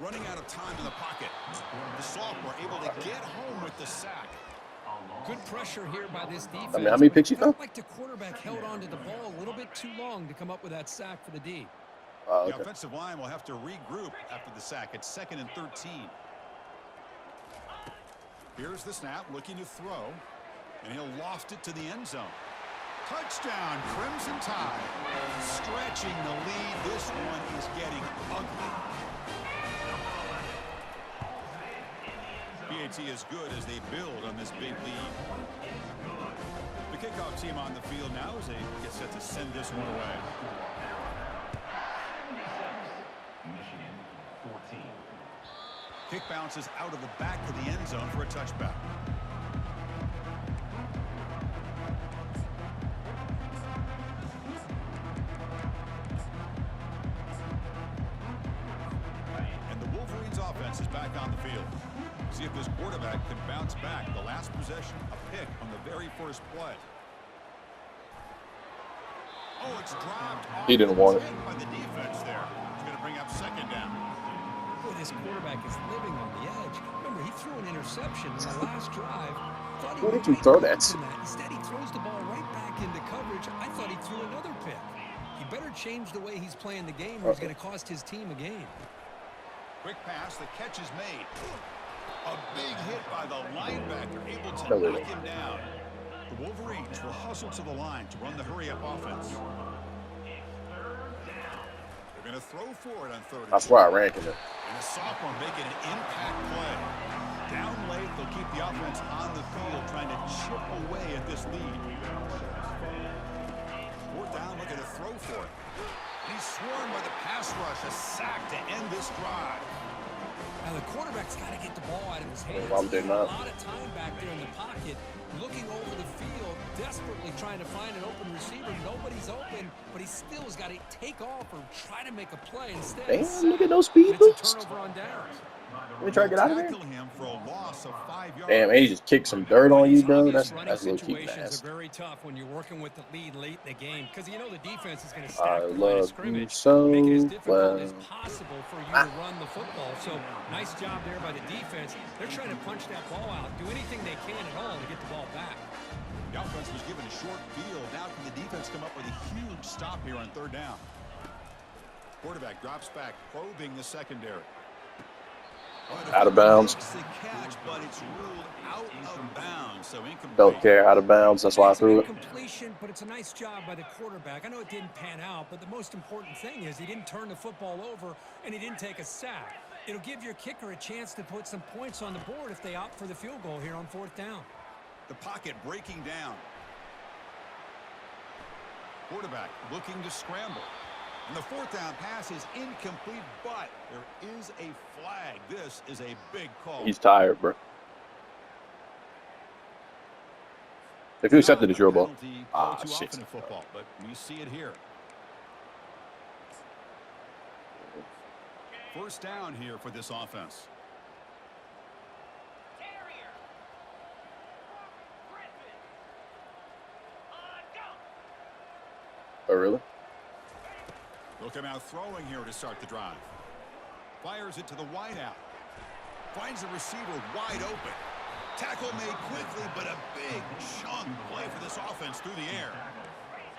Running out of time in the pocket. The sophomore able to get home with the sack. Good pressure here by this defense. I mean, how many picks you throw? Felt like the quarterback held on to the ball a little bit too long to come up with that sack for the D. Oh, The okay. offensive line will have to regroup after the sack. It's 2nd and 13. Here's the snap, looking to throw, and he'll loft it to the end zone. Touchdown, Crimson Tide. Stretching the lead. This one is getting ugly. PAT is good as they build on this big lead. The kickoff team on the field now as they get set to send this one away. Kick bounces out of the back of the end zone for a touchback. And the Wolverines offense is back on the field. See if this quarterback can bounce back. The last possession, a pick on the very first play. Oh, it's dropped off. He didn't want it. By the defense there. It's going to bring up second down. Boy, this quarterback is living on the edge. Remember, he threw an interception in the last drive. Who did you throw that to? Instead, he throws the ball right back into coverage. I thought he threw another pick. He better change the way he's playing the game or he's going to cost his team a game. Quick pass, the catch is made. A big hit by the linebacker, able to No, knock him down. The Wolverines will hustle to the line to run the hurry-up offense. They're going to throw for it on 3rd and 2. That's why I rank it. And a sophomore making an impact play. Down late, they'll keep the offense on the field, trying to chip away at this lead. 4th down, looking to throw for it. And he's swarmed by the pass rush, a sack to end this drive. Now the quarterback's got to get the ball out of his hands. I'm He doing had a that. lot of time back there in the pocket, looking over the field, desperately trying to find an open receiver. Nobody's open, but he still has got to take off or try to make a play instead. Damn, look at those speed And it's a boosts. turnover on downs. Let me try to get out of there. Tackle him for a loss of 5 yards. Damn, and he just kicked some dirt on you, bro. These That's running low-key situations nasty. are very tough when you're working with the lead late in the game because you know the defense is going to I stack the line of love you scrimmage, so make it as difficult well. as possible for you to run the football. So nice job there by the defense. They're trying to punch that ball out, do anything they can at all to get the ball back. The offense was given a short field. Now can the defense come up with a huge stop here on 3rd down? Quarterback drops back, probing the secondary. Out of bounds. Catch, but it's ruled out of bounds, so incomplete. Don't care. Out of bounds. That's why I It's an threw it. incompletion, but it's a nice job by the quarterback. I know it didn't pan out, but the most important thing is he didn't turn the football over and he didn't take a sack. It'll give your kicker a chance to put some points on the board if they opt for the field goal here on 4th down. The pocket breaking down. Quarterback looking to scramble. And the 4th down pass is incomplete, but there is a flag. This is a big call. He's tired, bro. If you accepted, it's your ball. Ah, Too shit. often in football, but we see it here. 1st down here for this offense. Oh, really? They'll come out throwing here to start the drive. Fires it to the wideout. Finds the receiver wide open. Tackle made quickly, but a big chunk play for this offense through the air.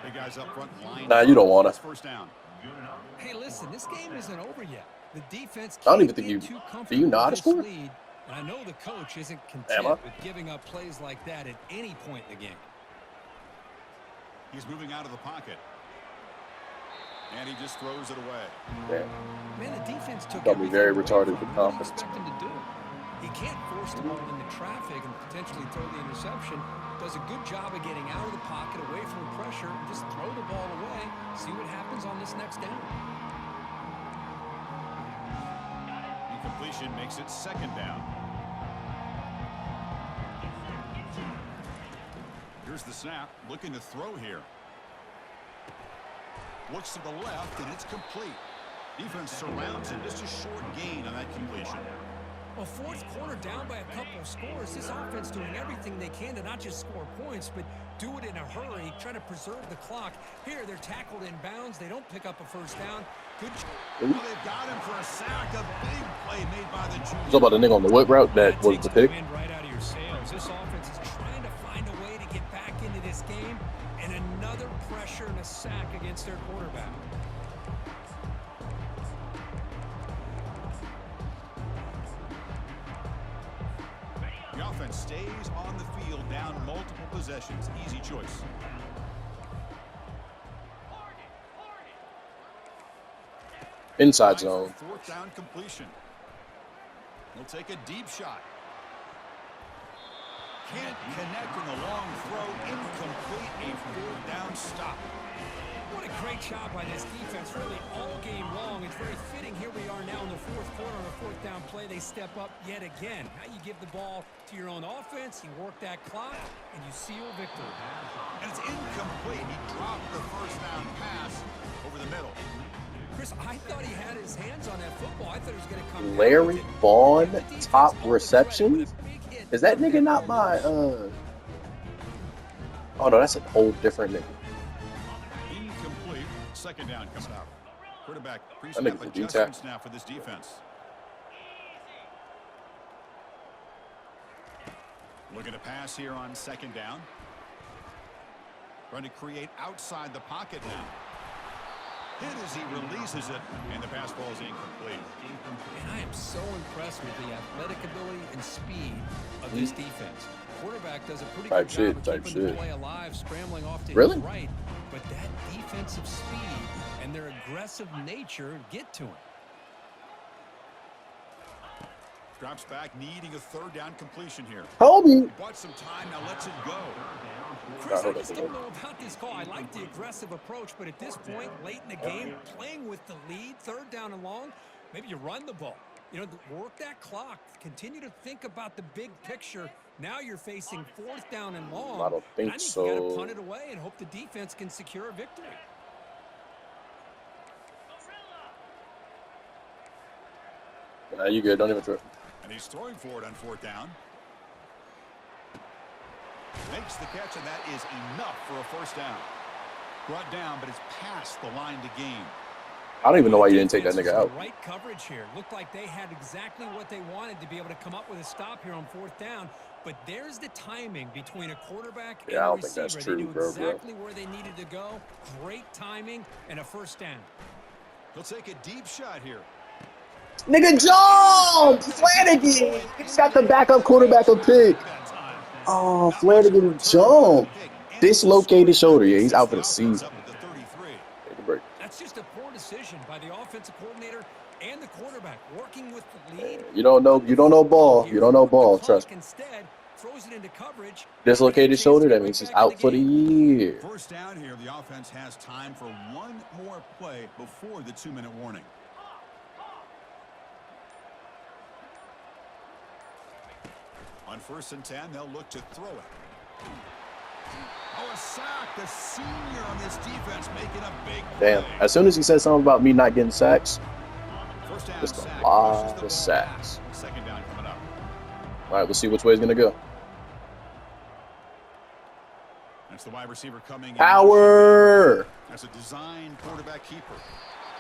Big guys up front line. Nah, you don't want That's to. 1st down. Hey, listen, this game isn't over yet. The defense I don't even can't think get you- too do comfortable you know how to with this score? lead, and I know the coach isn't Am content I? with giving up plays like that at any point in the game. He's moving out of the pocket. And he just throws it away. Damn. Man, the defense took Got me everything very away retarded from with him. What do you confidence. expect him to do? He can't force the ball into traffic and potentially throw the interception. Does a good job of getting out of the pocket, away from pressure, and just throw the ball away. See what happens on this next down. Incompletion makes it 2nd down. Here's the snap. Looking to throw here. Looks to the left, and it's complete. Defense surrounds him. Just a short gain on that completion. Well, 4th quarter down by a couple of scores. This offense doing everything they can to not just score points, but do it in a hurry, try to preserve the clock. Here, they're tackled in bounds. They don't pick up a 1st down. Good job. Well, they've got him for a sack. A big play made by the junior. So about the nigga on the whip route that was takes the pick. wind right out of your sails. This offense is trying to find a way to get back into this game, and another pressure and a sack against their quarterback. The offense stays on the field, down multiple possessions. Easy choice. Inside zone. 4th down completion. He'll take a deep shot. Can't connect in the long throw. Incomplete. A 4th down stop. What a great job by this defense, really all game long. It's very fitting. Here we are now in the 4th quarter on a 4th down play. They step up yet again. Now you give the ball to your own offense, you work that clock, and you seal victory. And it's incomplete. He dropped the 1st down pass over the middle. Chris, I thought he had his hands on that football. I thought he was going to come down Larry with it. Vaughn, The defense top opened reception. with a big hit. Is that nigga not my, Oh, no, that's a whole different nigga. Incomplete. 2nd down coming up. Quarterback nigga's pre-snap a D-tack. adjustments now for this defense. Looking to pass here on 2nd down. Trying to create outside the pocket now. Hit as he releases it, and the pass ball is incomplete. And I am so impressed with the athletic ability and speed of this defense. Quarterback does a pretty good job of keeping the play alive, scrambling off to his right. But that defensive speed and their aggressive nature get to him. Drops back, needing a third down completion here. Kobe. Bought some time, now lets it go. Chris, I just don't know about this call. I like the aggressive approach, but at this point, late in the game, playing with the lead, third down and long, maybe you run the ball. You know, work that clock. Continue to think about the big picture. Now you're facing fourth down and long. I don't think so. You got to punt it away and hope the defense can secure a victory. You good. Don't even trip. And he's throwing for it on fourth down. Makes the catch, and that is enough for a first down. Brought down, but it's past the line to gain. I don't even know why you didn't take that nigga out. Right coverage here. Looked like they had exactly what they wanted to be able to come up with a stop here on fourth down. But there's the timing between a quarterback and a receiver. Think that's true, they knew exactly where they needed to go. Great timing and a first down. He'll take a deep shot here. Nigga, jump! Flanagan! He's got the backup quarterback a pick. Oh, Flanagan jump. Dislocated shoulder. Yeah, he's out for the season. Take a break. That's just a poor decision by the offensive coordinator and the quarterback working with the lead. You don't know ball. You don't know ball. Trust me. Instead, throws it into coverage. Dislocated shoulder. That means he's out for the year. First down here. The offense has time for one more play before the 2-minute warning. On 1st and 10, they'll look to throw it. Oh, a sack. The senior on this defense making a big play. Damn. As soon as he said something about me not getting sacks, first down, just a lot of sacks. Second down coming up. All right, let's see which way he's going to go. That's the wide receiver coming in. Power! That's a design quarterback keeper.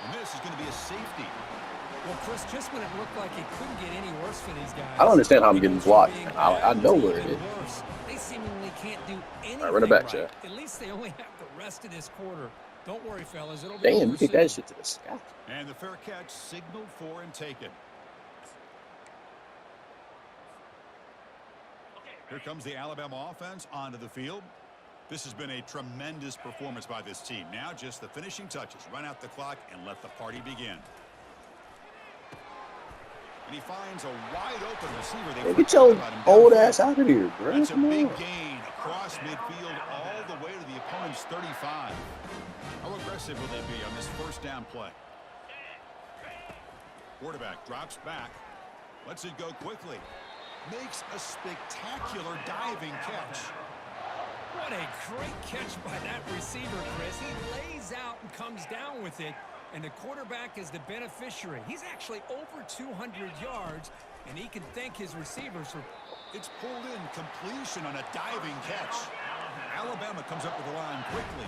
And this is going to be a safety. Well, Chris, just when it looked like it couldn't get any worse for these guys. I don't understand how I'm getting blocked. I know where it is. They seemingly can't do anything. All right, run it back, right. Chad. At least they only have the rest of this quarter. Don't worry, fellas. It'll be Damn, you kick that shit to the sky. And the fair catch signaled for and taken. Here comes the Alabama offense onto the field. This has been a tremendous performance by this team. Now just the finishing touches. Run out the clock and let the party begin. And he finds a wide-open receiver. Get your old ass out of here, bro. That's a big gain across midfield all the way to the opponent's 35. How aggressive will they be on this first down play? Quarterback drops back. Lets it go quickly. Makes a spectacular diving catch. What a great catch by that receiver, Chris. He lays out and comes down with it. And the quarterback is the beneficiary. He's actually over 200 yards, and he can thank his receivers for... It's pulled in, completion on a diving catch. Alabama comes up with the line quickly.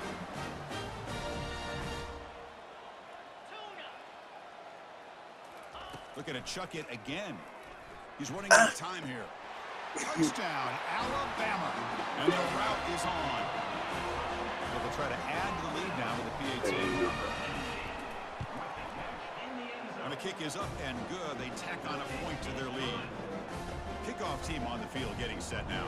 Looking to chuck it again. He's running out of time here. Touchdown, Alabama. And their route is on. They'll try to add to the lead now with the PAT. And the kick is up and good. They tack on a point to their lead. Kickoff team on the field getting set now.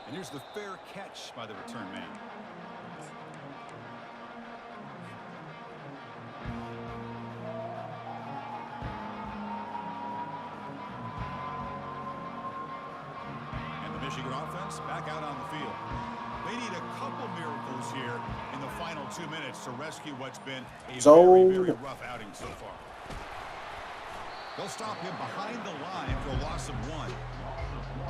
And here's the fair catch by the return man. And the Michigan offense back out on the field. They need a couple miracles here in the final 2 minutes to rescue what's been a very, very rough outing so far. They'll stop him behind the line for a loss of 1.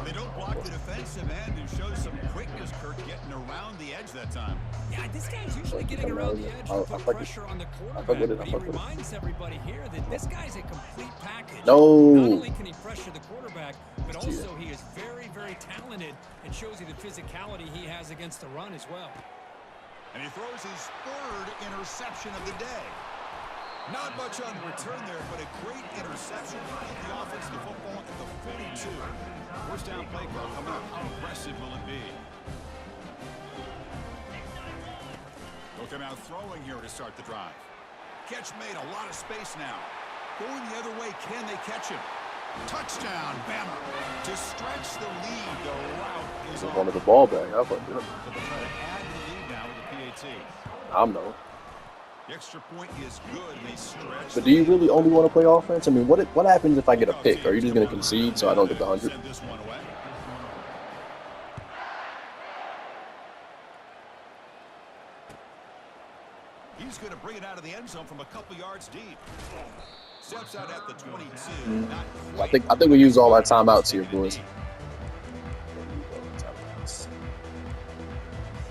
They don't block the defensive end and show some quickness, Kirk, getting around the edge that time. Yeah, this guy's usually getting around the edge and put pressure on the quarterback, but he reminds everybody here that this guy's a complete package. Not only can he pressure the quarterback, but also he is very, very talented and shows you the physicality he has against the run as well. And he throws his third interception of the day. Not much on the return there, but a great interception. Give the offense the football at the 42. First down play call coming up. How aggressive will it be? They'll come out throwing here to start the drive. Catch made, a lot of space now. Going the other way, can they catch him? Touchdown, Bama. To stretch the lead, the route is on. One of the ball back. How about that? So they'll try to add the lead now with the PAT. I'm no. The extra point is good. They stretch. But do you really only want to play offense? I mean, what happens if I get a pick? Are you just going to concede so I don't get the 100? Send this one away. He's going to bring it out of the end zone from a couple yards deep. Steps out at the 22. Not I think we use all our timeouts here, boys.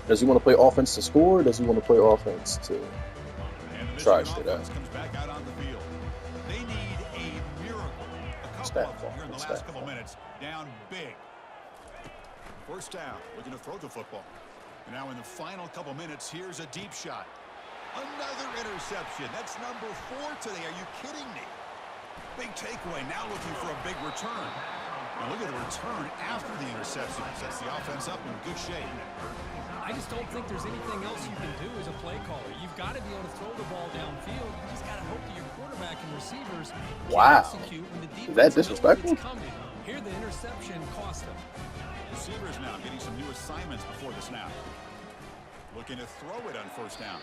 Does he want to play offense to score? Or does he want to play offense to try shit out? Comes back out on the field. They need a miracle. A couple Stat of them here in the ball, last stat couple ball. minutes. Down big. First down. Looking to throw the football. And now in the final couple minutes, here's a deep shot. Another interception. That's number 4 today. Are you kidding me? Big takeaway. Now looking for a big return. Now look at the return after the interception. Sets the offense up in good shape. I just don't think there's anything else you can do as a play caller. You've got to be able to throw the ball downfield. You just got to hope that your quarterback and receivers can execute when the defense Is that disrespectful? knows it's coming. Here, the interception cost them. Receivers now getting some new assignments before the snap. Looking to throw it on first down.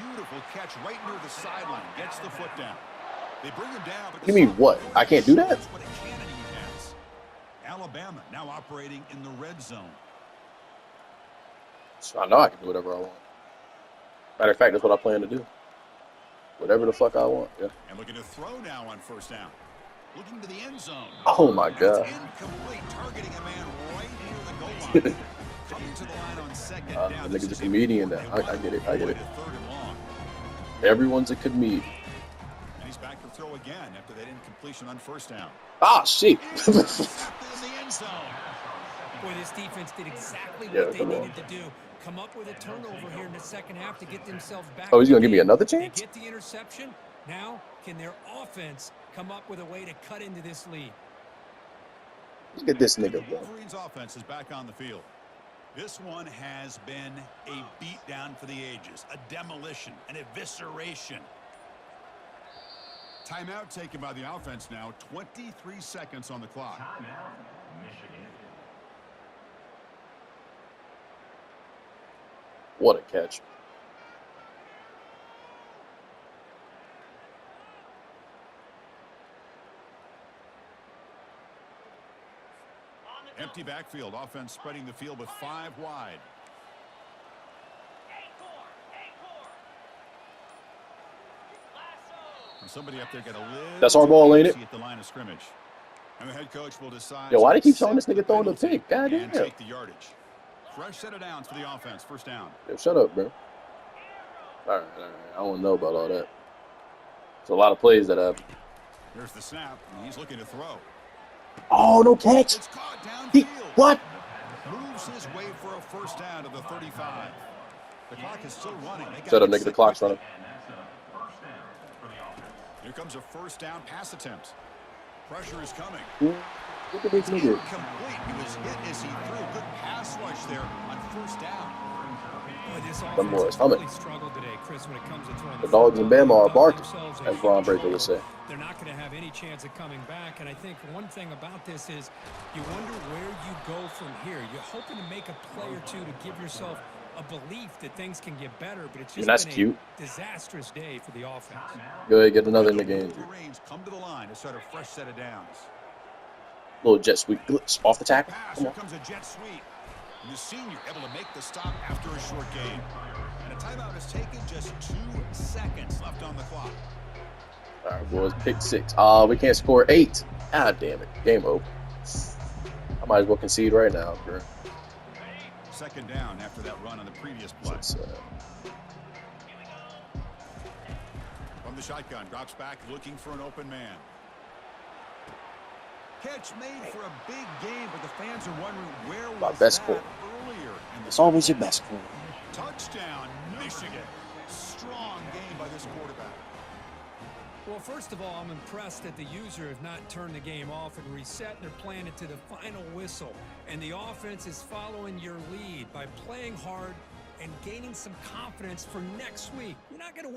Beautiful catch right near the sideline. Gets the foot down. They bring him down. But You mean what? I can't do that? That's what a cannon he has. Alabama now operating in the red zone. So I know I can do whatever I want. Matter of fact, that's what I plan to do. Whatever the fuck I want, yeah. And looking to throw now on first down. Looking to the end zone. Oh my God. That's incomplete. Targeting a man right near the goal line. Coming to the line on second down. The nigga's a comedian now. I get it. I get it. Third and long. Everyone's a comedian. And he's back to throw again after that incompletion on first down. Ah, shit. Intercepted in the end zone. Boy, this defense did exactly Yeah, what they come on. needed to do. Come up with a turnover here in the second half to get themselves back. Oh, he's in gonna the give me game. another They chance? get the interception. Now, can their offense come up with a way to cut into this lead? Look at this The nigga, bro. Wolverines offense is back on the field. This one has been a beatdown for the ages, a demolition, an evisceration. Timeout taken by the offense now, 23 seconds on the clock. What a catch. Empty backfield, offense spreading the field with 5 wide. And somebody up there got a little. That's our ball, ain't it? At the line of scrimmage. And the head coach will decide. Yo, why to they keep showing this accept nigga throwing the penalty pick? God and damn. take the yardage. Fresh set of downs for the offense. First down. Yo, shut up, bro. All right. I don't know about all that. There's a lot of plays that have. There's the snap, and he's looking to throw. Oh, no catch. It's caught He, downfield. what? Moves his way for a first down to the 35. The clock is still running. They Shut gotta up, get nigga. The set clock's quickly. running. Here comes a first down pass attempt. Pressure is coming. Look at this nigga. Incomplete. He was hit as he threw. Good pass rush there on first down. Boy, this Them boys offense has humming. really struggled today, Chris, when it comes to throwing The dogs in Bama are barking, themselves as in Ron huge Breaker would say. trouble. They're not going to have any chance of coming back. And I think one thing about this is you wonder where you go from here. You're hoping to make a play or two to give yourself a belief that things can get better, but it's just that's been cute. a disastrous day for the offense. Go ahead, get another in the game. Wolverines come to the line to start a fresh set of downs. Little jet sweep glitch off the tackle. Pass. Come Here on. comes a jet sweep. And the senior able to make the stop after a short game. And a timeout is taken. Just 2 seconds left on the clock. All right, boys. Pick 6. We can't score 8. God damn it. Game over. I might as well concede right now, bro. Second down after that run on the previous play. From the shotgun, drops back, looking for an open man. Catch made for a big game, but the fans are wondering where My was best that quarter. earlier in the It's always your best quarter. touchdown, Michigan. Strong game by this quarterback. Well, first of all, I'm impressed that the user have not turned the game off and reset. They're playing it to the final whistle. And the offense is following your lead by playing hard and gaining some confidence for next week. You're not going to win